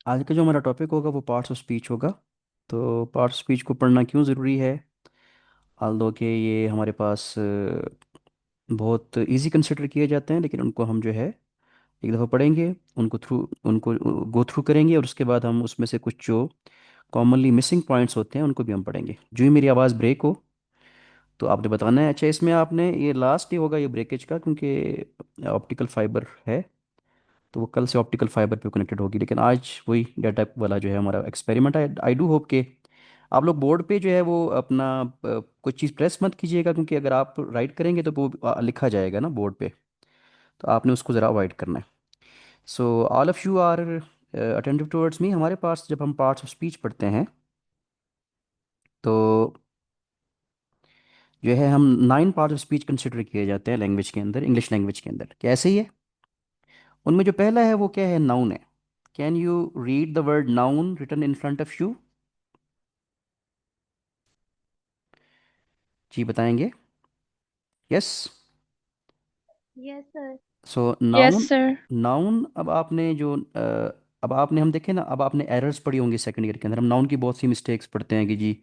आज का जो हमारा टॉपिक होगा वो पार्ट्स ऑफ स्पीच होगा। तो पार्ट्स ऑफ स्पीच को पढ़ना क्यों ज़रूरी है? हाल दो कि ये हमारे पास बहुत इजी कंसिडर किए जाते हैं, लेकिन उनको हम जो है एक दफ़ा पढ़ेंगे, उनको गो थ्रू करेंगे, और उसके बाद हम उसमें से कुछ जो कॉमनली मिसिंग पॉइंट्स होते हैं उनको भी हम पढ़ेंगे। जो ही मेरी आवाज़ ब्रेक हो तो आपने बताना है। अच्छा, इसमें आपने ये लास्ट ही होगा ये ब्रेकेज का, क्योंकि ऑप्टिकल फाइबर है, तो वो कल से ऑप्टिकल फाइबर पे कनेक्टेड होगी। लेकिन आज वही डाटा वाला जो है हमारा एक्सपेरिमेंट है। आई डू होप के आप लोग बोर्ड पे जो है वो अपना कुछ चीज़ प्रेस मत कीजिएगा, क्योंकि अगर आप राइट करेंगे तो वो लिखा जाएगा ना बोर्ड पे, तो आपने उसको ज़रा अवॉइड करना है। So all of you are attentive towards me. हमारे पास जब हम पार्ट्स ऑफ स्पीच पढ़ते हैं तो जो है हम 9 पार्ट्स ऑफ स्पीच कंसिडर किए जाते हैं लैंग्वेज के अंदर, इंग्लिश लैंग्वेज के अंदर। कैसे ही है? उनमें जो पहला है वो क्या है? नाउन है। Can you read the word noun written in front of you? जी बताएंगे? Yes. Yes sir. So yes noun. Sir. Noun, अब आपने जो अब आपने हम देखें ना, अब आपने एरर्स पढ़ी होंगी सेकंड ईयर के अंदर। हम नाउन की बहुत सी मिस्टेक्स पढ़ते हैं कि जी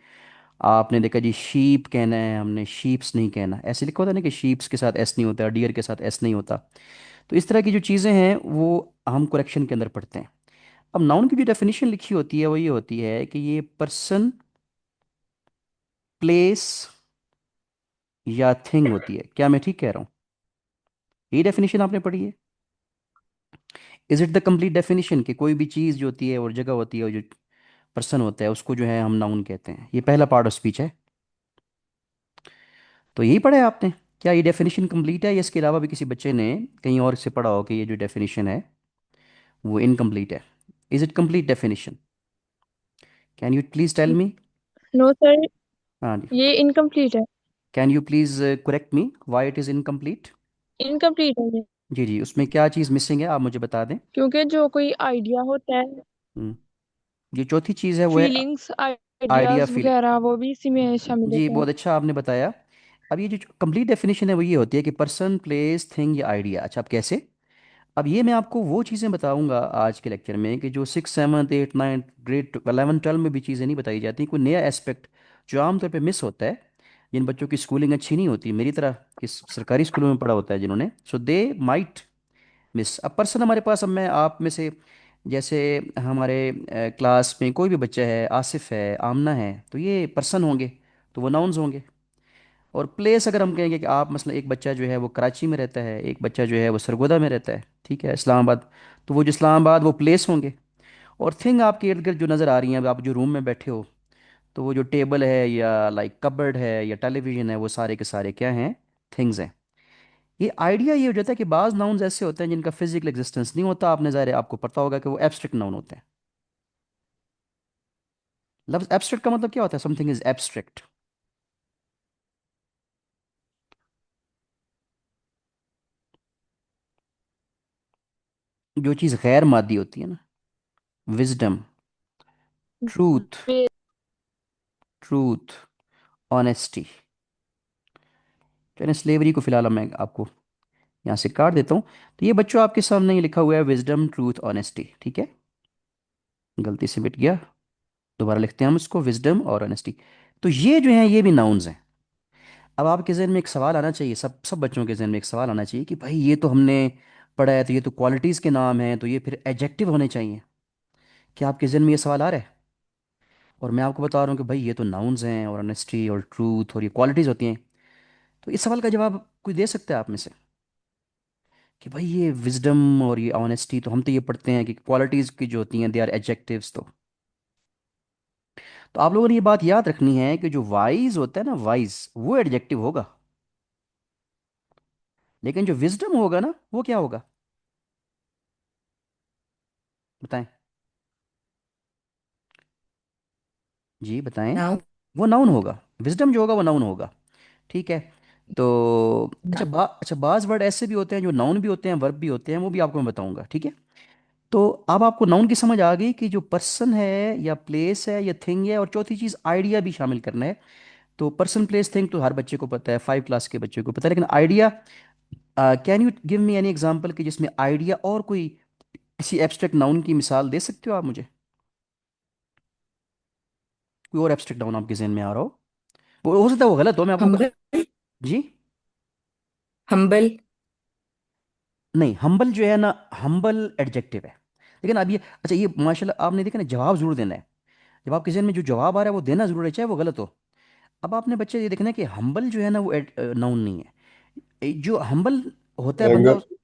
आपने देखा जी शीप कहना है, हमने शीप्स नहीं कहना। ऐसे लिखा होता है ना कि शीप्स के साथ एस नहीं होता, डियर के साथ एस नहीं होता। तो इस तरह की जो चीज़ें हैं वो हम करेक्शन के अंदर पढ़ते हैं। अब नाउन की जो डेफिनेशन लिखी होती है वो ये होती है कि ये पर्सन, प्लेस या थिंग होती है। क्या मैं ठीक कह रहा हूँ? यही डेफिनेशन आपने पढ़ी है। Is it the complete definition कि कोई भी चीज़ जो होती है और जगह होती है और जो पर्सन होता है उसको जो है हम नाउन कहते हैं? ये पहला पार्ट ऑफ स्पीच है। तो यही पढ़ा है आपने। क्या ये डेफिनेशन कंप्लीट है, या इसके अलावा भी किसी बच्चे ने कहीं और से पढ़ा हो कि ये जो डेफिनेशन है वो इनकम्प्लीट है? Is it complete definition? Can you please tell me? No sir, हाँ जी। ये इनकम्प्लीट है। Can you please correct me why it is incomplete? Incomplete है ये, जी जी, उसमें क्या चीज़ मिसिंग है आप मुझे बता दें। क्योंकि जो कोई आइडिया होता है, हम्म, ये चौथी चीज़ है वो है फीलिंग्स आइडिया आइडियाज फील। वगैरह वो भी इसी में शामिल जी होते हैं। बहुत अच्छा आपने बताया। अब ये जो कंप्लीट डेफिनेशन है वो ये होती है कि पर्सन, प्लेस, थिंग या आइडिया। अच्छा, अब कैसे? अब ये मैं आपको वो चीज़ें बताऊंगा आज के लेक्चर में कि जो 6, 7, 8, 9 ग्रेड 11, 12 में भी चीज़ें नहीं बताई जाती, कोई नया एस्पेक्ट जो आमतौर पे मिस होता है जिन बच्चों की स्कूलिंग अच्छी नहीं होती, मेरी तरह इस सरकारी स्कूलों में पढ़ा होता है जिन्होंने, सो दे माइट मिस। अब पर्सन हमारे पास, अब मैं आप में से जैसे हमारे क्लास में कोई भी बच्चा है, आसिफ है, आमना है, तो ये पर्सन होंगे, तो वो नाउन्स होंगे। और प्लेस अगर हम कहेंगे कि आप मसलन एक बच्चा जो है वो कराची में रहता है, एक बच्चा जो है वो सरगोदा में रहता है, ठीक है, इस्लामाबाद, तो वो जो इस्लामाबाद वो प्लेस होंगे। और थिंग आपके इर्द गिर्द जो नज़र आ रही हैं, अब आप जो रूम में बैठे हो, तो वो जो टेबल है या लाइक कबर्ड है या टेलीविज़न है, वो सारे के सारे क्या हैं? थिंग्स हैं। ये आइडिया ये हो जाता है कि बाज़ नाउन्स ऐसे होते हैं जिनका फिजिकल एग्जिस्टेंस नहीं होता। आपने ज़ाहिर है आपको पता होगा कि वो एब्स्ट्रैक्ट नाउन होते हैं। लफ्ज़ एब्स्ट्रैक्ट का मतलब क्या होता है? Something is abstract. जो चीज़ गैर मादी होती है ना, विजडम, ट्रूथ, वे- ट्रूथ, ऑनेस्टी। चलिए स्लेवरी को फिलहाल मैं आपको यहाँ से काट देता हूँ। तो ये बच्चों आपके सामने ये लिखा हुआ है विजडम, ट्रूथ, ऑनेस्टी, ठीक है। गलती से मिट गया, दोबारा लिखते हैं हम इसको, विजडम और ऑनेस्टी। तो ये जो है ये भी नाउन्स हैं। अब आपके जहन में एक सवाल आना चाहिए, सब बच्चों के जहन में एक सवाल आना चाहिए कि भाई ये तो हमने पढ़ा है, तो ये तो क्वालिटीज़ के नाम हैं, तो ये फिर एडजेक्टिव होने चाहिए। क्या आपके जहन में ये सवाल आ रहा है? और मैं आपको बता रहा हूँ कि भाई ये तो नाउन्स हैं, और ऑनेस्टी और ट्रूथ और ये क्वालिटीज़ होती हैं। तो इस सवाल का जवाब कोई दे सकता है आप में से कि भाई ये विजडम और ये ऑनेस्टी, तो हम तो ये पढ़ते हैं कि क्वालिटीज़ की जो होती हैं दे आर एडजेक्टिव्स। तो आप लोगों ने ये बात याद रखनी है कि जो वाइज होता है ना, वाइज वो एडजेक्टिव होगा, लेकिन जो विजडम होगा ना वो क्या होगा? बताएं। जी बताएं। नाउ वो नाउन होगा। विजडम जो होगा वो नाउन होगा, ठीक है। तो अच्छा, बाज वर्ड ऐसे भी होते हैं जो नाउन भी होते हैं, वर्ब भी होते हैं, वो भी आपको मैं बताऊंगा, ठीक है। तो अब आपको नाउन की समझ आ गई कि जो पर्सन है या प्लेस है या थिंग है, और चौथी चीज़ आइडिया भी शामिल करना है। तो पर्सन, प्लेस, थिंग तो हर बच्चे को पता है, 5 क्लास के बच्चे को पता है, लेकिन idea, can you give me any example कि जिसमें आइडिया और कोई किसी एब्स्ट्रैक्ट नाउन की मिसाल दे सकते हो आप मुझे? कोई और एब्स्ट्रैक्ट नाउन आपके जहन में आ रहा हो? वो हो सकता है वो गलत हो, मैं आपको हम्बल। जी। हम्बल। नहीं, हम्बल जो है ना, हम्बल एडजेक्टिव है। लेकिन अब ये, अच्छा ये माशाल्लाह आपने देखा ना, जवाब जरूर देना है। जब आपके जहन में जो जवाब आ रहा है वो देना जरूर है, चाहे वो गलत हो। अब आपने बच्चे ये देखना है कि हम्बल जो है ना वो नाउन नहीं है। जो हम्बल होता है बंदा, एंगर।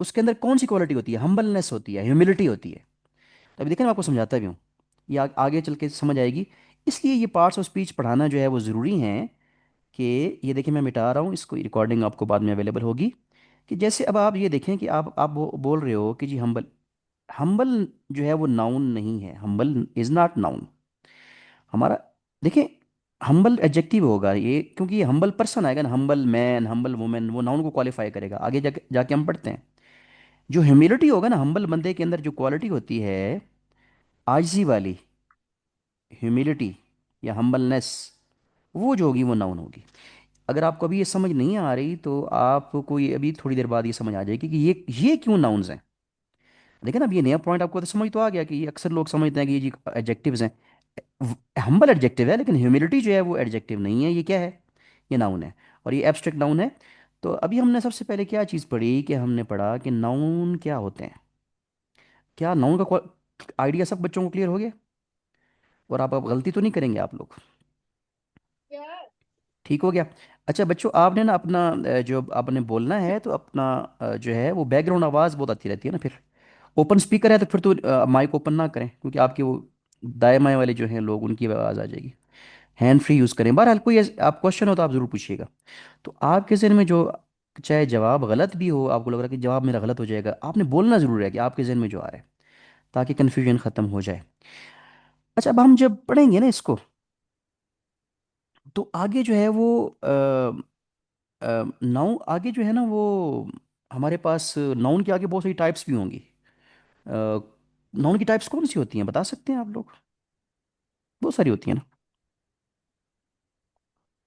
उसके अंदर कौन सी क्वालिटी होती है? हम्बलनेस होती है, ह्यूमिलिटी होती है। तो अभी देखिए मैं आपको समझाता भी हूँ, ये आगे चल के समझ आएगी। इसलिए ये पार्ट्स ऑफ स्पीच पढ़ाना जो है वो ज़रूरी है। कि ये देखिए मैं मिटा रहा हूँ इसको, रिकॉर्डिंग आपको बाद में अवेलेबल होगी। कि जैसे अब आप ये देखें कि आप बोल रहे हो कि जी हम्बल, हम्बल जो है वो नाउन नहीं है, हम्बल इज़ नॉट नाउन हमारा। देखिए, हम्बल एडजेक्टिव होगा ये, क्योंकि ये हम्बल पर्सन आएगा ना, हम्बल मैन, हम्बल वुमेन, वो नाउन को क्वालिफाई करेगा। आगे जाके जाके हम पढ़ते हैं। जो ह्यूमिलिटी होगा ना, हम्बल बंदे के अंदर जो क्वालिटी होती है, आजिज़ी वाली, ह्यूमिलिटी या हम्बलनेस, वो जो होगी वो नाउन होगी। अगर आपको अभी ये समझ नहीं आ रही तो आपको ये अभी थोड़ी देर बाद ये समझ आ जाएगी कि ये क्यों नाउन्स हैं। लेकिन अब ये नया पॉइंट आपको तो समझ तो आ गया कि ये अक्सर लोग समझते हैं कि ये जी एडजेक्टिव्स हैं। हम्बल एडजेक्टिव है, लेकिन ह्यूमिलिटी जो है वो एडजेक्टिव नहीं है, ये क्या है? ये नाउन है। और ये एब्स्ट्रैक्ट नाउन है। तो अभी हमने सबसे पहले क्या चीज़ पढ़ी, कि हमने पढ़ा कि नाउन क्या होते हैं। क्या नाउन का आइडिया सब बच्चों को क्लियर हो गया? और आप अब गलती तो नहीं करेंगे आप लोग? ठीक हो गया। अच्छा बच्चों, आपने ना अपना जो आपने बोलना है तो अपना जो है वो बैकग्राउंड आवाज़ बहुत आती रहती है ना फिर। ओपन स्पीकर है तो फिर तो माइक ओपन ना करें, क्योंकि आपके वो दाएं बाएं वाले जो हैं लोग, उनकी आवाज़ आ जाएगी। हैंड फ्री यूज़ करें। बहरहाल कोई आप क्वेश्चन हो तो आप ज़रूर पूछिएगा। तो आपके जहन में जो, चाहे जवाब गलत भी हो, आपको लग रहा है कि जवाब मेरा गलत हो जाएगा, आपने बोलना ज़रूर है कि आपके जहन में जो आ रहा है, ताकि कन्फ्यूजन ख़त्म हो जाए। अच्छा, अब हम जब पढ़ेंगे ना इसको, तो आगे जो है वो नाउन आगे जो है ना वो, हमारे पास नाउन के आगे बहुत सारी टाइप्स भी होंगी। नाउन की टाइप्स कौन सी होती हैं बता सकते हैं आप लोग? बहुत सारी होती हैं ना।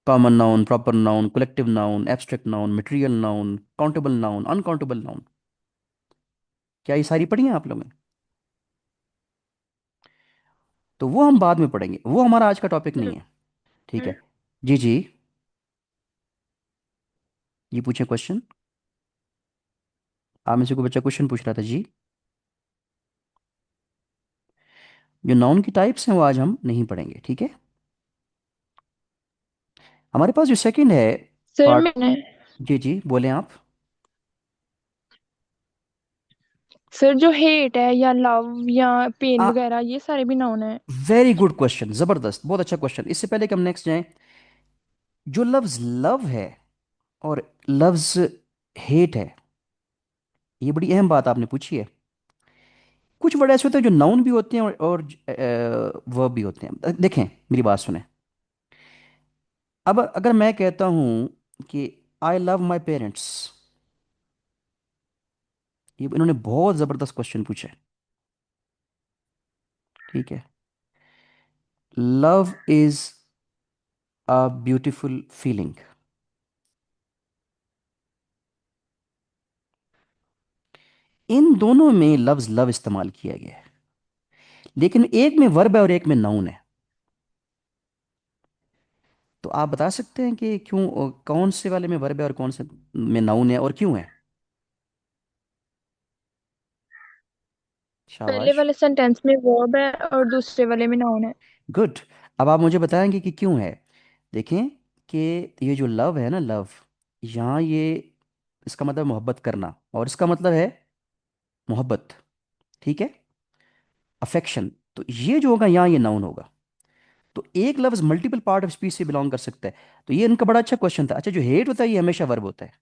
Common noun, proper noun, collective noun, abstract noun, material noun, countable noun, uncountable noun. क्या ये सारी पढ़ी हैं आप लोगों ने? तो वो हम बाद में पढ़ेंगे, वो हमारा आज का टॉपिक नहीं है। ठीक है। जी जी, ये पूछे क्वेश्चन। आप में से कोई बच्चा क्वेश्चन पूछ रहा था जी। जो नाउन की टाइप्स हैं वो आज हम नहीं पढ़ेंगे, ठीक है। हमारे पास जो सेकंड है सर पार्ट। मैंने जी जी, बोलें आप। सर जो हेट है या लव या पेन वगैरह ये सारे भी नाउन है। वेरी गुड क्वेश्चन, जबरदस्त, बहुत अच्छा क्वेश्चन। इससे पहले कि हम नेक्स्ट जाएं, जो लव्स लव है और लव्स हेट है, ये बड़ी अहम बात आपने पूछी है। कुछ वर्ड ऐसे होते हैं जो नाउन भी होते हैं और वर्ब भी होते हैं। देखें, मेरी बात सुने। अब अगर मैं कहता हूं कि आई लव माई पेरेंट्स, ये इन्होंने बहुत जबरदस्त क्वेश्चन पूछा है। ठीक है। Love is a beautiful feeling. इन दोनों में लव्स लव इस्तेमाल किया गया है, लेकिन एक में वर्ब है और एक में नाउन है। तो आप बता सकते हैं कि क्यों, कौन से वाले में वर्ब है और कौन से में नाउन है, और क्यों है? पहले शाबाश। वाले सेंटेंस में वर्ब है और दूसरे वाले में नाउन है। गुड। अब आप मुझे बताएंगे कि क्यों है। देखें कि ये जो लव है ना, लव, यहाँ ये, इसका मतलब मोहब्बत करना, और इसका मतलब है मोहब्बत। ठीक है, अफेक्शन। तो ये जो होगा यहाँ, ये नाउन होगा। तो एक लफ्ज मल्टीपल पार्ट ऑफ स्पीच से बिलोंग कर सकता है। तो ये इनका बड़ा अच्छा क्वेश्चन था। अच्छा, जो हेट होता है ये हमेशा वर्ब होता है,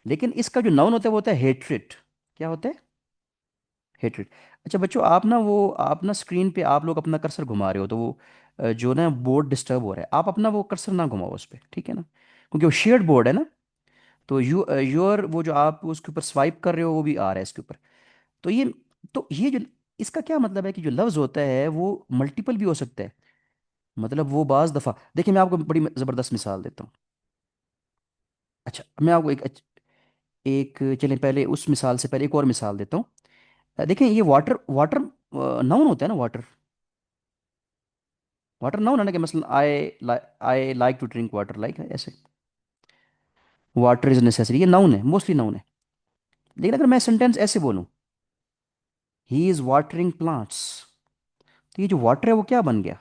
लेकिन इसका जो नाउन होता है वो होता है हेट्रेट। क्या होता है? हेट्रेट। अच्छा बच्चों, आप ना स्क्रीन पे आप लोग अपना कर्सर घुमा रहे हो, तो वो जो ना बोर्ड डिस्टर्ब हो रहा है, आप अपना वो कर्सर ना घुमाओ उस पर, ठीक है ना, क्योंकि वो शेयर्ड बोर्ड है ना। तो योर वो जो आप उसके ऊपर स्वाइप कर रहे हो वो भी आ रहा है इसके ऊपर। तो ये जो, इसका क्या मतलब है कि जो लफ्ज होता है वो मल्टीपल भी हो सकता है। मतलब वो बाज दफा, देखिए मैं आपको बड़ी जबरदस्त मिसाल देता हूँ। अच्छा, मैं आपको एक चलें, पहले उस मिसाल से पहले एक और मिसाल देता हूँ। देखें, ये वाटर वाटर नाउन होता है ना, वाटर। वाटर नाउन है ना, कि मसलन I like to drink water, like ऐसे। वाटर इज नेसेसरी, ये नाउन है, मोस्टली नाउन है। लेकिन अगर मैं सेंटेंस ऐसे बोलूं, ही इज वाटरिंग प्लांट्स, तो ये जो वाटर है वो क्या बन गया?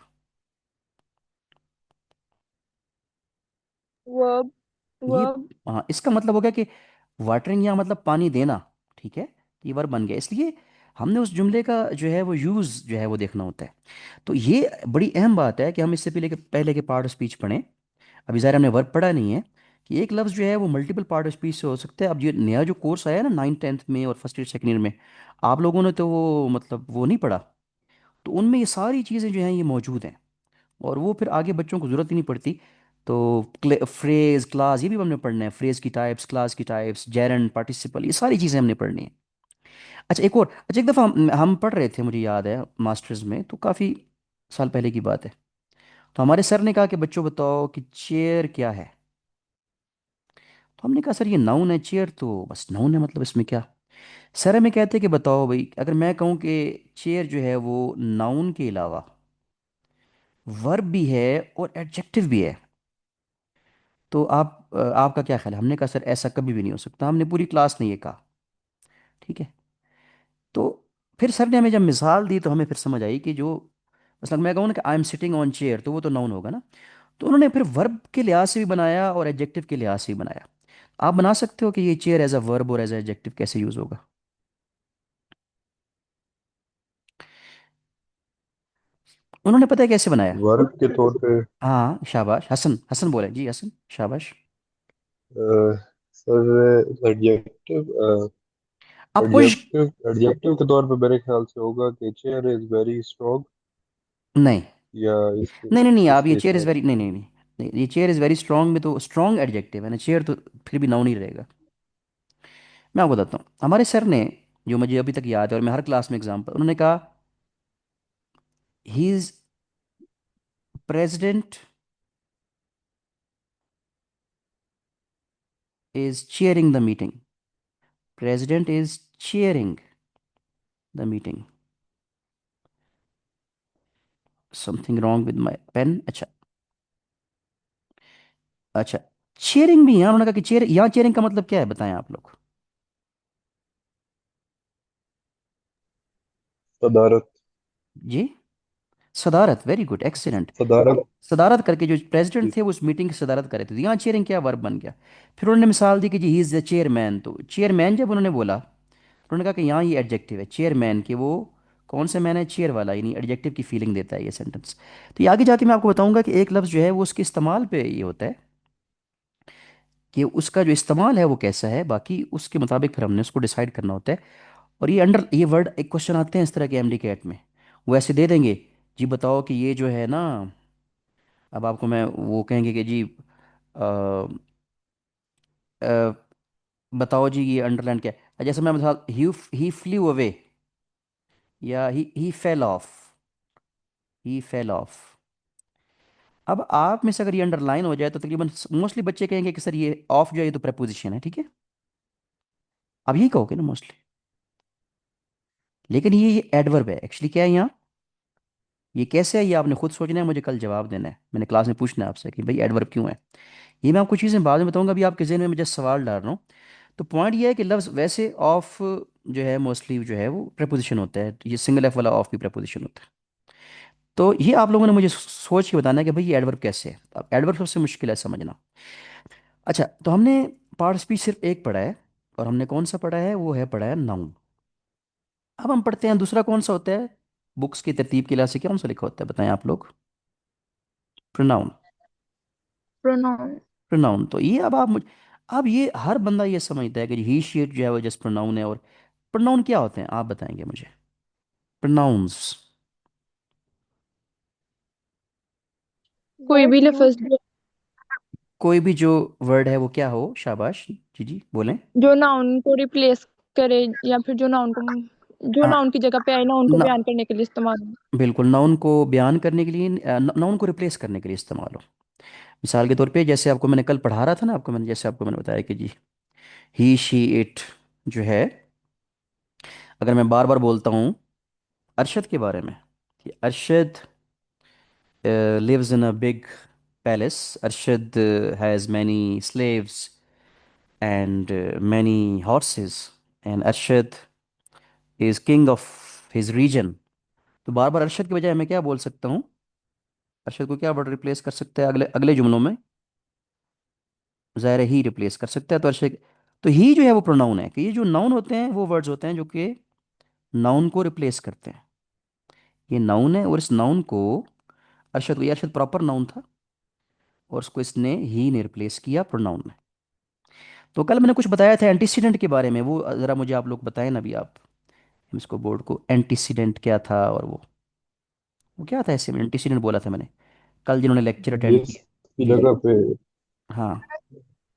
वर्ब। ये, वर्ब। हाँ, इसका मतलब हो गया कि वाटरिंग यहाँ मतलब पानी देना। ठीक है, ये वर्ब बन गया। इसलिए हमने उस जुमले का जो है वो यूज़ जो है वो देखना होता है। तो ये बड़ी अहम बात है कि हम इससे पहले के पार्ट ऑफ स्पीच पढ़ें। अभी ज़ाहिर हमने वर्ब पढ़ा नहीं है, कि एक लफ्ज़ जो है वो मल्टीपल पार्ट ऑफ स्पीच से हो सकता है। अब ये नया जो कोर्स आया है ना 9th 10th में और फर्स्ट ईयर सेकेंड ईयर में, आप लोगों ने तो वो मतलब वो नहीं पढ़ा। तो उनमें ये सारी चीज़ें जो हैं ये मौजूद हैं, और वो फिर आगे बच्चों को ज़रूरत ही नहीं पड़ती। तो फ्रेज, क्लास, ये भी हमने पढ़ना है। फ्रेज की टाइप्स, क्लास की टाइप्स, जेरंड, पार्टिसिपल, ये सारी चीज़ें हमने पढ़नी है। अच्छा, एक और, अच्छा, एक दफ़ा हम पढ़ रहे थे, मुझे याद है मास्टर्स में, तो काफ़ी साल पहले की बात है। तो हमारे सर ने कहा कि बच्चों बताओ कि चेयर क्या है। तो हमने कहा सर ये नाउन है, चेयर तो बस नाउन है, मतलब इसमें क्या। सर हमें कहते कि बताओ भाई, अगर मैं कहूँ कि चेयर जो है वो नाउन के अलावा वर्ब भी है और एडजेक्टिव भी है, तो आपका क्या ख्याल है? हमने कहा सर ऐसा कभी भी नहीं हो सकता, हमने पूरी क्लास ने ये कहा। ठीक है। तो फिर सर ने हमें जब मिसाल दी तो हमें फिर समझ आई कि जो, मतलब मैं कहूँ ना कि I am sitting on chair, तो वो तो नाउन होगा ना। तो उन्होंने फिर वर्ब के लिहाज से भी बनाया और एडजेक्टिव के लिहाज से भी बनाया। आप बना सकते हो कि ये चेयर एज अ वर्ब और एज अ एडजेक्टिव कैसे यूज होगा? उन्होंने पता है कैसे बनाया? वर्ब के तौर पे। हाँ, शाबाश, हसन, हसन बोले जी, हसन, शाबाश। सर एडजेक्टिव, आप कोशिश, एडजेक्टिव एडजेक्टिव के तौर पे मेरे ख्याल से होगा कि चेयर इज वेरी स्ट्रॉन्ग, नहीं, या इसके नहीं, नहीं, नहीं, आप ये इसके चेयर इज़ हिसाब वेरी, नहीं, नहीं, नहीं, नहीं, ये चेयर इज़ वेरी स्ट्रांग में तो स्ट्रांग एडजेक्टिव है ना, चेयर तो फिर भी नाउन ही रहेगा। मैं आपको बताता हूँ, हमारे सर ने, जो मुझे अभी तक याद है और मैं हर क्लास में एग्जाम्पल, उन्होंने कहा he is president is chairing the meeting, president is chairing the meeting, something wrong with my pen. अच्छा, अच्छा, चेयरिंग भी यहाँ उन्होंने कहा कि चेयर, यहाँ चेयरिंग का मतलब क्या है बताएं आप लोग? से सदारत। जी, सदारत, वेरी गुड, एक्सीलेंट। सदारत। अब सदारत करके जो प्रेसिडेंट जी। थे वो उस मीटिंग की सदारत कर रहे थे, तो यहाँ चेयरिंग क्या वर्ब बन गया? फिर उन्होंने मिसाल दी कि जी ही इज़ द चेयरमैन, तो चेयरमैन जब उन्होंने बोला, उन्होंने कहा कि यहाँ ये एडजेक्टिव है चेयरमैन, कि वो कौन सा मैन है? चेयर वाला, यानी एडजेक्टिव की फीलिंग देता है ये सेंटेंस। तो ये आगे जाके मैं आपको बताऊंगा कि एक लफ्ज़ जो है वो उसके इस्तेमाल पे ये होता है, कि उसका जो इस्तेमाल है वो कैसा है, बाकी उसके मुताबिक फिर हमने उसको डिसाइड करना होता है। और ये वर्ड, एक क्वेश्चन आते हैं इस तरह के एमडी कैट में, वो ऐसे दे देंगे, जी बताओ कि ये जो है ना, अब आपको मैं वो कहेंगे कि जी अ, अ, बताओ जी ये अंडरलाइन क्या है, जैसे मैं बता, ही फ्लू अवे, या ही फेल ऑफ, ही फेल ऑफ। अब आप में से अगर ये अंडरलाइन हो जाए तो तकरीबन मोस्टली बच्चे कहेंगे कि सर ये ऑफ जो है ये तो प्रपोजिशन है, ठीक है। अब यही कहोगे ना मोस्टली। लेकिन ये एडवर्ब है एक्चुअली, क्या है यहाँ, ये कैसे है, ये आपने खुद सोचना है, मुझे कल जवाब देना है, मैंने क्लास में पूछना है आपसे कि भाई एडवर्ब क्यों है। ये मैं आपको चीज़ें बाद में बताऊंगा, अभी आपके जहन में मैं जस्ट सवाल डाल रहा हूँ। तो पॉइंट ये है कि लफ्ज़ वैसे ऑफ जो है मोस्टली जो है वो प्रपोजिशन होता है, ये सिंगल एफ वाला ऑफ भी प्रपोजिशन होता है। तो ये आप लोगों ने मुझे सोच के बताना है कि भाई ये एडवर्ब कैसे है। अब एडवर्ब सबसे मुश्किल है समझना। अच्छा, तो हमने पार्ट स्पीच सिर्फ एक पढ़ा है, और हमने कौन सा पढ़ा है? वो है पढ़ा है नाउन। अब हम पढ़ते हैं दूसरा कौन सा होता है, बुक्स की तरतीब के लिहाज से कौन सा लिखा होता है बताएं आप लोग? प्रोनाउन। प्रोनाउन। प्रोनाउन, तो ये अब ये हर बंदा ये समझता है कि ही शी इट जो है वो जस्ट प्रोनाउन है, और प्रोनाउन क्या होते हैं आप बताएंगे मुझे? प्रोनाउंस, कोई भी वर्ड यूज, लफ्ज कोई भी जो वर्ड है वो क्या हो, शाबाश जी, जी बोलें। जो नाउन को रिप्लेस करे, या फिर जो हाँ, नाउन की जगह पे आए, नाउन को न, बयान करने के लिए इस्तेमाल हो। बिल्कुल, नाउन को बयान करने के लिए, नाउन को रिप्लेस करने के लिए इस्तेमाल हो। मिसाल के तौर पे जैसे आपको मैंने कल पढ़ा रहा था ना, आपको मैंने जैसे आपको मैंने बताया कि जी ही शी इट जो है, अगर मैं बार बार बोलता हूँ अरशद के बारे में कि Arshad lives in a big palace. Arshad has many slaves and many horses, and Arshad is king of his region. तो बार बार अरशद की बजाय मैं क्या बोल सकता हूँ? अरशद को क्या वर्ड रिप्लेस कर सकते हैं अगले अगले जुमलों में? ज़ाहिर है ही रिप्लेस कर सकता है, तो अरशद, तो ही जो है वो प्रोनाउन है, कि ये जो नाउन होते हैं वो वर्ड्स होते हैं जो कि नाउन को रिप्लेस करते हैं। ये नाउन है और इस नाउन को अरशद को, ये अरशद प्रॉपर नाउन था और उसको इसने ही ने रिप्लेस किया प्रोनाउन में। तो कल मैंने कुछ बताया था एंटीसीडेंट के बारे में, वो ज़रा मुझे आप लोग बताएं ना अभी आप, इसको बोर्ड को, एंटीसीडेंट क्या था और वो क्या था ऐसे में एंटीसीडेंट बोला था मैंने कल जिन्होंने लेक्चर अटेंड जिस किया। की जी जी। जगह पे हाँ।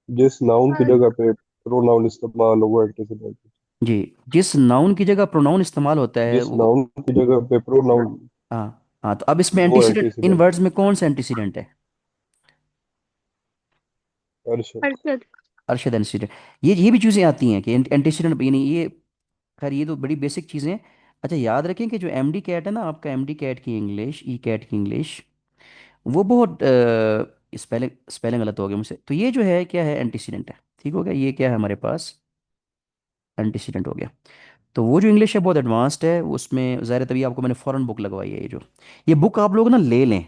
जिस नाउन की जगह पे प्रोनाउन इस्तेमाल हुआ एंटीसीडेंट। जी, जिस नाउन की जगह प्रोनाउन इस्तेमाल होता है जिस वो। नाउन की जगह पे प्रोनाउन, हाँ। हाँ, तो अब इसमें वो एंटीसीडेंट इन एंटीसीडेंट वर्ड्स में कौन सा एंटीसीडेंट है? है। अरशद। अरशद। अरशद एंटीसीडेंट। ये भी चीज़ें आती हैं कि एंटीसीडेंट, यानी ये, खैर ये तो बड़ी बेसिक चीज़ें हैं। अच्छा, याद रखें कि जो एमडी कैट है ना आपका, एमडी कैट की इंग्लिश, ई कैट की इंग्लिश, वो बहुत स्पेलिंग स्पेलिंग गलत हो गया मुझसे, तो ये जो है क्या है, एंटीसीडेंट है। ठीक हो गया, ये क्या है हमारे पास, एंटीसीडेंट हो गया। तो वो जो इंग्लिश है बहुत एडवांस्ड है उसमें, ज़ाहिर है तभी आपको मैंने फ़ौरन बुक लगवाई है। ये बुक आप लोग ना ले लें,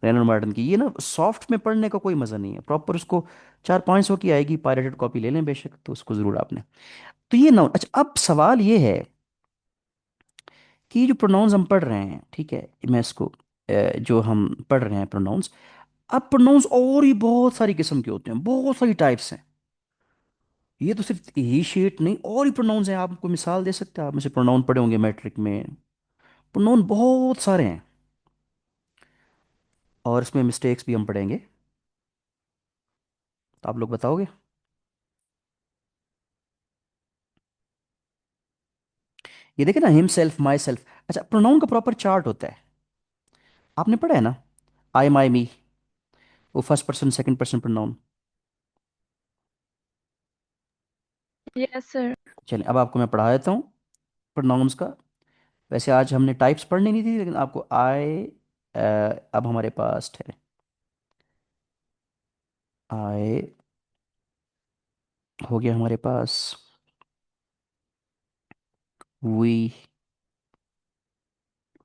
रेनल मार्टिन की। ये ना सॉफ्ट में पढ़ने का कोई मज़ा नहीं है, प्रॉपर उसको 400-500 की आएगी, पायरेटेड कॉपी ले लें बेशक, तो उसको ज़रूर आपने। तो ये ना, अच्छा अब सवाल ये है कि जो प्रोनाउंस हम पढ़ रहे हैं, ठीक है, मैं इसको जो हम पढ़ रहे हैं प्रोनाउंस, अब प्रोनाउंस और ही बहुत सारी किस्म के होते हैं, बहुत सारी टाइप्स हैं। ये तो सिर्फ ही शीट नहीं, और ही प्रोनाउंस हैं। आपको मिसाल दे सकते हैं, आप में से प्रोनाउन पढ़े होंगे मैट्रिक में, प्रोनाउन बहुत सारे हैं, और इसमें मिस्टेक्स भी हम पढ़ेंगे, तो आप लोग बताओगे? ये देखे ना, हिम सेल्फ, माई सेल्फ। अच्छा, प्रोनाउन का प्रॉपर चार्ट होता है, आपने पढ़ा है ना, आई, माई, मी, वो first person second person pronoun. Yes sir. चलिए अब आपको मैं पढ़ा देता हूँ प्रोनाउंस का। वैसे आज हमने टाइप्स पढ़नी नहीं थी, लेकिन आपको आई, अब हमारे पास है आई, हो गया हमारे पास वी,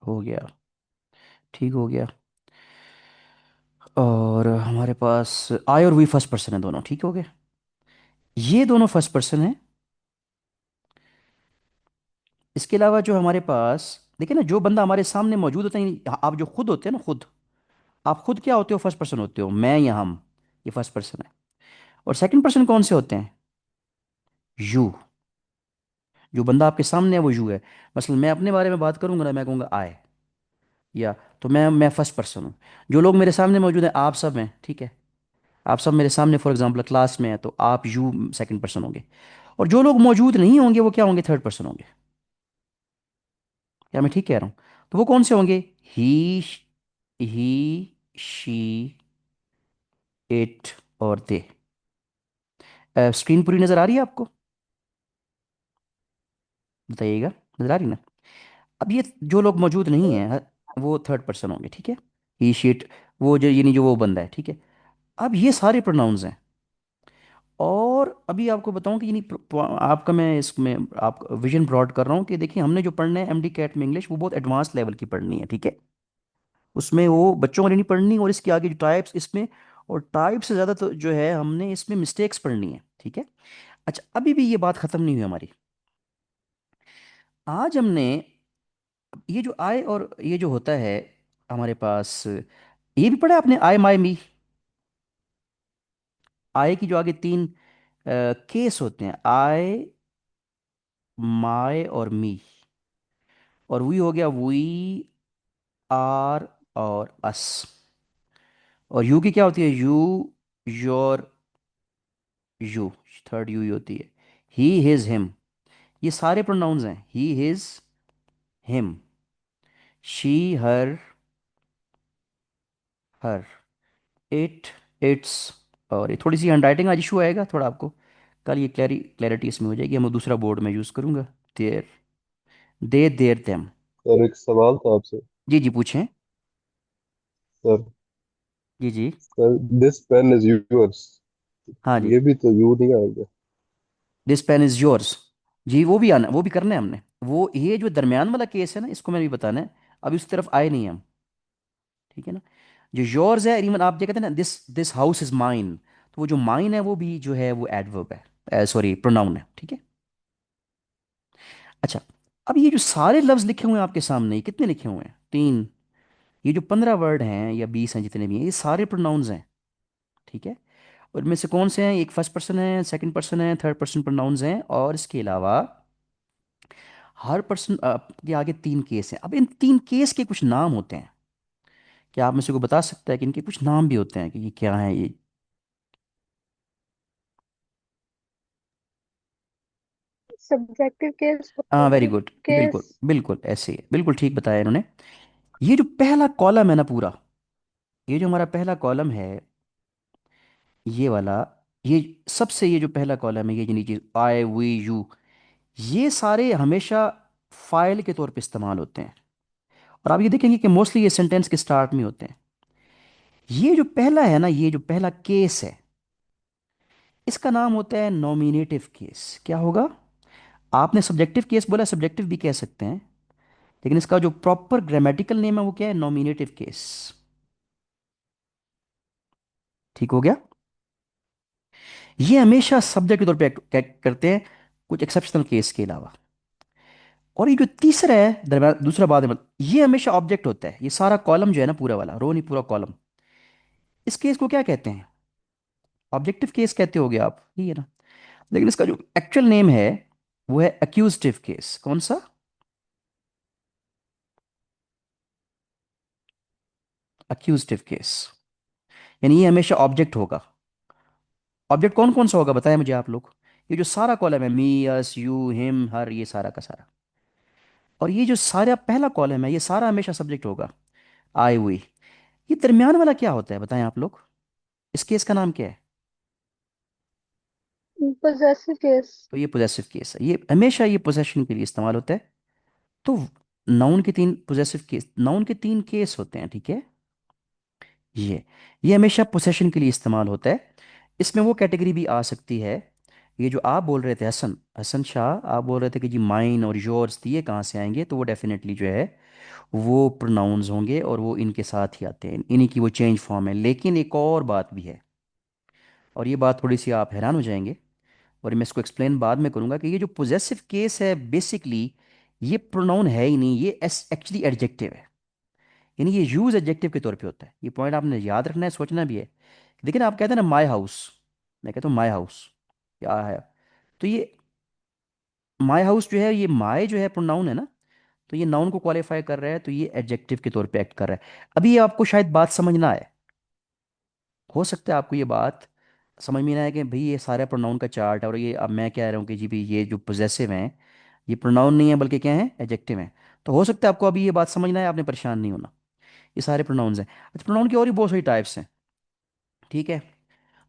हो गया, ठीक हो गया, और हमारे पास आई और वी फर्स्ट पर्सन है दोनों, ठीक हो गए, ये दोनों फर्स्ट पर्सन है। इसके अलावा जो हमारे पास, देखिए ना, जो बंदा हमारे सामने मौजूद होता है, आप जो खुद होते हैं ना, खुद, आप खुद क्या होते हो, फर्स्ट पर्सन होते हो, मैं या हम, ये फर्स्ट पर्सन है। और सेकंड पर्सन कौन से होते हैं? यू। जो बंदा आपके सामने है वो यू है। मसलन मैं अपने बारे में बात करूंगा ना, मैं कहूंगा आई, या, तो मैं फर्स्ट पर्सन हूँ। जो लोग मेरे सामने मौजूद हैं, आप सब हैं, ठीक है, आप सब मेरे सामने फॉर एग्जांपल क्लास में है, तो आप यू सेकंड पर्सन होंगे। और जो लोग मौजूद नहीं होंगे वो क्या होंगे, थर्ड पर्सन होंगे। क्या मैं ठीक कह रहा हूँ? तो वो कौन से होंगे? ही शी, इट और दे। स्क्रीन पूरी नजर आ रही है आपको? बताइएगा, नजर आ रही ना? अब ये जो लोग मौजूद नहीं हैं वो थर्ड पर्सन होंगे, ठीक है, ही शीट, वो जो, यानी जो वो बंदा है, ठीक है। अब ये सारे प्रोनाउंस हैं। और अभी आपको बताऊं कि यानी आपका, मैं इसमें आप विजन ब्रॉड कर रहा हूँ कि देखिए, हमने जो पढ़ना है एमडी कैट में इंग्लिश, वो बहुत एडवांस लेवल की पढ़नी है, ठीक है। उसमें वो बच्चों वाली नहीं पढ़नी, और इसके आगे जो टाइप्स इसमें, और टाइप से ज़्यादा तो जो है हमने इसमें मिस्टेक्स पढ़नी है, ठीक है। अच्छा, अभी भी ये बात ख़त्म नहीं हुई हमारी। आज हमने ये जो आई और ये जो होता है हमारे पास, ये भी पढ़ा है आपने, आई, माई, मी। आई की जो आगे तीन केस होते हैं, आई, माई और मी, और वी हो गया वी, आर और अस। और यू की क्या होती है, you, your, you, third you ही होती है। ही, हिज, हिम, ये सारे प्रोनाउंस हैं, he, his, him, she, her, her, it, its. और ये थोड़ी सी हैंडराइटिंग आज इशू आएगा थोड़ा आपको, कल ये क्लैरिटी इसमें हो जाएगी, हम दूसरा बोर्ड में यूज़ करूंगा। Their, they, their, them. Sir एक सवाल था आपसे। जी जी, पूछें। सर जी जी। Sir this pen is yours, हाँ जी। ये भी तो यू नहीं आएगा। This pen is yours. जी वो भी आना, वो भी करना है हमने। वो ये जो दरमियान वाला केस है ना, इसको मैंने भी बताना है। अभी उस तरफ आए नहीं हम। ठीक है ना। जो योर्स है, इवन आप जो कहते हैं ना, this this house is mine, तो वो जो माइन है वो भी जो है वो एडवर्ब है, सॉरी प्रोनाउन है। ठीक है। अच्छा। अब ये जो सारे लफ्ज लिखे हुए हैं आपके सामने, ये कितने लिखे हुए हैं? तीन। ये जो 15 वर्ड हैं या 20 हैं, जितने भी हैं, ये सारे प्रोनाउंस हैं। ठीक है। और इनमें से कौन से हैं? एक फर्स्ट पर्सन है, सेकंड पर्सन है, थर्ड पर्सन प्रोनाउंस हैं, और इसके अलावा हर पर्सन के आगे तीन केस हैं। अब इन तीन केस के कुछ नाम होते हैं। क्या आप में से को बता सकता है कि इनके कुछ नाम भी होते हैं कि ये क्या है ये? सब्जेक्टिव केस, हाँ, वेरी पॉजिटिव गुड, बिल्कुल केस। बिल्कुल ऐसे ही है, बिल्कुल ठीक बताया इन्होंने। ये जो पहला कॉलम है ना पूरा, ये जो हमारा पहला कॉलम है, ये वाला, ये सबसे, ये जो पहला कॉलम है, ये जो नीचे आई वी यू, ये सारे हमेशा फाइल के तौर पे इस्तेमाल होते हैं। और आप ये देखेंगे कि मोस्टली ये सेंटेंस के स्टार्ट में होते हैं। ये जो पहला है ना, ये जो पहला केस है, इसका नाम होता है नॉमिनेटिव केस। क्या होगा? आपने सब्जेक्टिव केस बोला, सब्जेक्टिव भी कह सकते हैं, लेकिन इसका जो प्रॉपर ग्रामेटिकल नेम है वो क्या है? Nominative case. ठीक हो गया। ये हमेशा सब्जेक्ट के तौर पे करते हैं, कुछ एक्सेप्शनल केस के अलावा। और ये जो तीसरा है दरम्यान, दूसरा बाद में, ये हमेशा ऑब्जेक्ट होता है। ये सारा कॉलम जो है ना, पूरा वाला रो नहीं, पूरा कॉलम, इस केस को क्या कहते हैं? ऑब्जेक्टिव केस कहते होगे आप, यही है ना। लेकिन इसका जो एक्चुअल नेम है वो है अक्यूजेटिव केस। कौन सा? Accusative case. यानी ये हमेशा ऑब्जेक्ट होगा। ऑब्जेक्ट कौन कौन सा होगा बताएं मुझे आप लोग। ये जो सारा कॉलम है, मी, अस, यू, हिम, हर, ये सारा का सारा। और ये जो सारा पहला कॉलम है, ये सारा हमेशा सब्जेक्ट होगा, आई हुई। ये दरमियान वाला क्या होता है बताएं आप लोग। इस केस का नाम क्या है? Possessive case. तो ये पोजेसिव केस है। ये हमेशा ये पोजेशन के लिए इस्तेमाल होता है। तो नाउन के तीन पोजेसिव केस, नाउन के तीन केस होते हैं। ठीक है। ये हमेशा पोसेशन के लिए इस्तेमाल होता है। इसमें वो कैटेगरी भी आ सकती है। ये जो आप बोल रहे थे, हसन हसन शाह, आप बोल रहे थे कि जी माइन और योर्स, ये कहाँ से आएंगे? तो वो डेफिनेटली जो है वो प्रोनाउंस होंगे, और वो इनके साथ ही आते हैं, इन्हीं की वो चेंज फॉर्म है। लेकिन एक और बात भी है, और ये बात थोड़ी सी आप हैरान हो जाएंगे, और मैं इसको एक्सप्लेन बाद में करूंगा, कि ये जो पोजेसिव केस है बेसिकली ये प्रोनाउन है ही नहीं, ये एक्चुअली एडजेक्टिव है। यानी ये यूज एडजेक्टिव के तौर पे होता है। ये पॉइंट आपने याद रखना है, सोचना भी है। लेकिन आप कहते हैं ना माई हाउस, मैं कहता हूँ माई हाउस क्या है, तो ये माई हाउस जो है, ये माई जो है प्रोनाउन है ना, तो ये नाउन को क्वालिफाई कर रहा है, तो ये एडजेक्टिव के तौर पे एक्ट कर रहा है। अभी ये आपको शायद बात समझ ना आए, हो सकता है आपको ये बात समझ में ना आए कि भाई ये सारे प्रोनाउन का चार्ट है, और ये अब मैं कह रहा हूँ कि जी भाई ये जो पोजेसिव हैं, ये प्रोनाउन नहीं है बल्कि क्या है? एडजेक्टिव हैं। तो हो सकता है आपको अभी ये बात समझ ना आए, आपने परेशान नहीं होना। ये सारे प्रोनाउंस हैं। अच्छा, प्रोनाउन की और भी बहुत सारी टाइप्स हैं। ठीक है।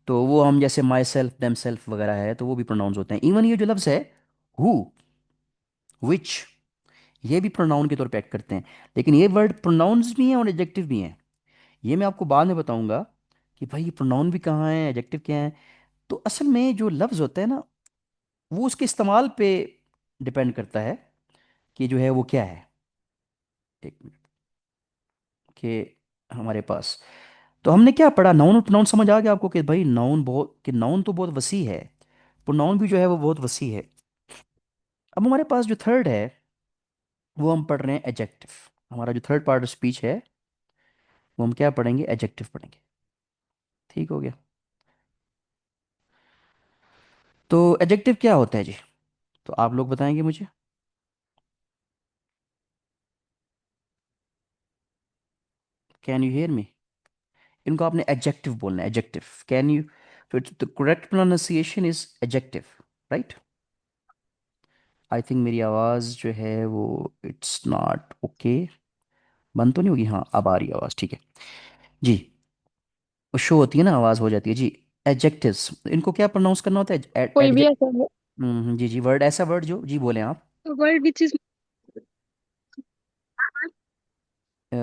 तो वो हम जैसे माई सेल्फ, देम सेल्फ वगैरह है, तो वो भी प्रोनाउंस होते हैं। इवन ये जो लफ्ज़ है हु, विच, ये भी प्रोनाउन के तौर पे एक्ट करते हैं। लेकिन ये वर्ड प्रोनाउंस भी हैं और एडजेक्टिव भी हैं। ये मैं आपको बाद में बताऊंगा कि भाई ये प्रोनाउन भी कहाँ है, एडजेक्टिव क्या है। तो असल में जो लफ्ज़ होता है ना, वो उसके इस्तेमाल पे डिपेंड करता है कि जो है वो क्या है। एक मिनट, कि हमारे पास, तो हमने क्या पढ़ा, नाउन और प्रोनाउन समझ आ गया आपको कि भाई नाउन बहुत, कि नाउन तो बहुत वसी है, प्रोनाउन भी जो है वो बहुत वसी है। अब हमारे पास जो थर्ड है, वो हम पढ़ रहे हैं एडजेक्टिव। हमारा जो थर्ड पार्ट ऑफ स्पीच है, वो हम क्या पढ़ेंगे? एडजेक्टिव पढ़ेंगे। ठीक हो गया। तो एडजेक्टिव क्या होता है जी? तो आप लोग बताएंगे मुझे। Can you hear me? इनको आपने एडजेक्टिव बोलना है, एडजेक्टिव। Can you? तो the correct pronunciation is adjective, right? I think मेरी आवाज़ जो है वो इट्स नॉट ओके, बंद तो नहीं होगी? हाँ, अब आ रही है आवाज़, ठीक है जी। वो शो होती है ना, आवाज़ हो जाती है जी। एडजेक्टिव्स, इनको क्या प्रोनाउंस करना होता है? कोई भी एडजेक्ट। ऐसा जी जी, वर्ड, ऐसा वर्ड जो जी बोले आप। Word which is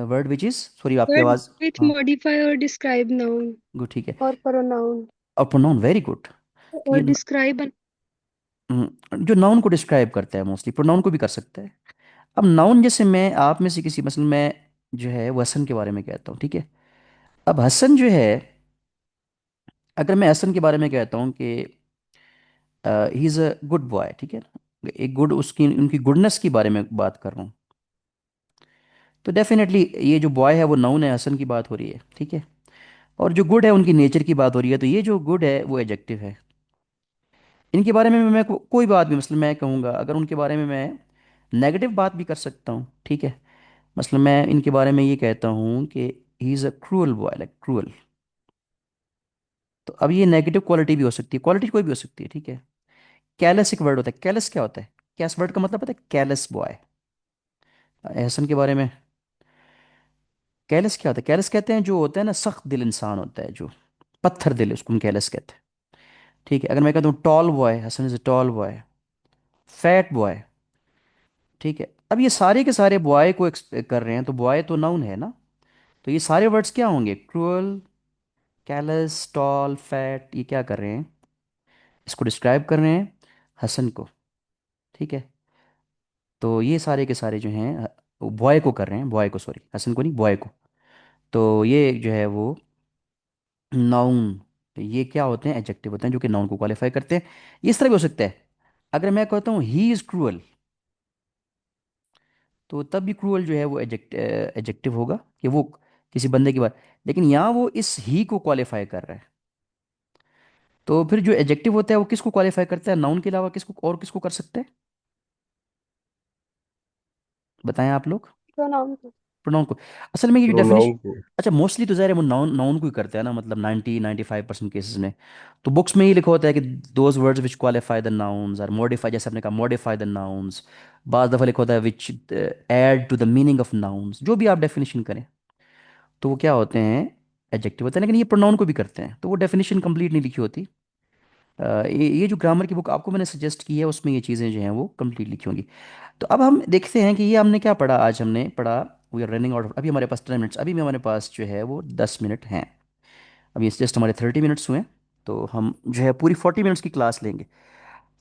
word which is, sorry आपकी Word आवाज़। with हाँ, modify or describe noun good, ठीक है। or pronoun और प्रोनाउन, वेरी गुड। or ये describe a जो नाउन को डिस्क्राइब करता है, मोस्टली प्रोनाउन को भी कर सकता है। अब नाउन जैसे मैं आप में से किसी, मसलन मैं जो है वो हसन के बारे में कहता हूँ, ठीक है। अब हसन जो है, अगर मैं हसन के बारे में कहता हूँ कि he is a good boy, ठीक है, एक गुड, उसकी उनकी गुडनेस के बारे में बात कर रहा हूँ, तो डेफिनेटली ये जो बॉय है वो नाउन है, हसन की बात हो रही है, ठीक है। और जो गुड है उनकी नेचर की बात हो रही है, तो ये जो गुड है वो एडजेक्टिव है। इनके बारे में मैं कोई बात भी, मतलब मैं कहूँगा अगर उनके बारे में मैं नेगेटिव बात भी कर सकता हूँ, ठीक है। मतलब मैं इनके बारे में ये कहता हूँ कि he is a cruel boy, like cruel. तो अब ये नेगेटिव क्वालिटी भी हो सकती है, क्वालिटी कोई भी हो सकती है, ठीक है। कैलस एक वर्ड होता है, कैलस क्या होता है? कैस वर्ड का मतलब पता है? Callus boy. एहसन के बारे में, कैलस क्या होता है? कैलस कहते हैं जो होता है ना, सख्त दिल इंसान होता है, जो पत्थर दिल, उसको हम कैलस कहते हैं, ठीक है। अगर मैं कहता हूँ tall boy, Hasan is a tall boy, fat boy, ठीक है। अब ये सारे के सारे बॉय को कर रहे हैं, तो बॉय तो नाउन है ना, तो ये सारे वर्ड्स क्या होंगे? क्रूअल, कैलस, टॉल, फैट, ये क्या कर रहे हैं? इसको डिस्क्राइब कर रहे हैं हसन को, ठीक है। तो ये सारे के सारे जो हैं बॉय को कर रहे हैं, बॉय को, सॉरी हसन को नहीं, बॉय को। तो ये जो है वो नाउन, ये क्या होते हैं? एडजेक्टिव होते हैं जो कि नाउन को क्वालिफाई करते हैं। ये इस तरह भी हो सकता है, अगर मैं कहता हूँ ही इज़ क्रूअल, तो तब भी क्रूअल जो है वो एडजेक्टिव होगा कि वो किसी बंदे की बात, लेकिन यहाँ वो इस ही को क्वालिफाई कर रहा है। तो फिर जो एडजेक्टिव होता है वो किसको क्वालिफाई करता है? नाउन के अलावा किसको और किसको कर सकते हैं? बताएं आप लोग। pronoun. प्रोनाउन को। असल में ये जो डेफिनेशन, प्रोनाउन को। अच्छा मोस्टली तो ज़ाहिर है वो नाउन नाउन को ही करते हैं ना, मतलब 90-95% केसेस में। तो बुक्स में ये लिखा होता है कि those words which qualify the nouns are modify, जैसे आपने कहा मॉडिफाई द नाउन्स। बाज़ दफ़ा लिखा होता है which add to the meaning of nouns, जो भी आप डेफिनेशन करें, तो वो क्या होते हैं? एडजेक्टिव होते हैं। लेकिन ये प्रोनाउन को भी करते हैं, तो वो डेफिनेशन कंप्लीट नहीं लिखी होती। ये जो ग्रामर की बुक आपको मैंने सजेस्ट की है उसमें ये चीज़ें जो हैं वो कंप्लीट लिखी होंगी। तो अब हम देखते हैं कि ये हमने क्या पढ़ा, आज हमने पढ़ा, वी आर रनिंग आउट, अभी हमारे पास 10 मिनट्स, अभी भी हमारे पास जो है वो 10 मिनट हैं। अभी जस्ट हमारे 30 मिनट्स हुए हैं, तो हम जो है पूरी 40 मिनट्स की क्लास लेंगे।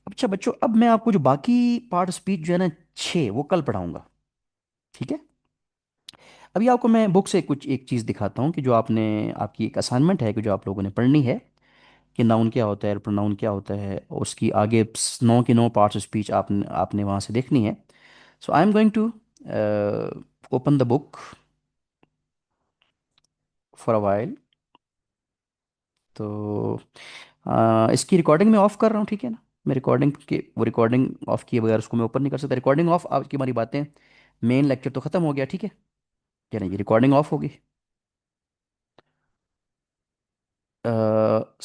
अच्छा बच्चों, अब मैं आपको जो बाकी पार्ट स्पीच जो है ना, 6 वो कल पढ़ाऊंगा, ठीक है। अभी आपको मैं बुक से कुछ एक चीज़ दिखाता हूँ कि जो आपने, आपकी एक असाइनमेंट है कि जो आप लोगों ने पढ़नी है, कि नाउन क्या होता है, प्रोनाउन क्या होता है, और उसकी आगे 9 की 9 पार्ट्स स्पीच आपने आपने वहाँ से देखनी है। So I am going to open the book for a while. तो इसकी रिकॉर्डिंग मैं ऑफ कर रहा हूँ, ठीक है ना। मैं रिकॉर्डिंग के, वो रिकॉर्डिंग ऑफ किए बगैर उसको मैं ओपन नहीं कर सकता। रिकॉर्डिंग ऑफ, आपकी हमारी बातें, मेन लेक्चर तो ख़त्म हो गया, ठीक है। क्या नहीं, रिकॉर्डिंग ऑफ होगी।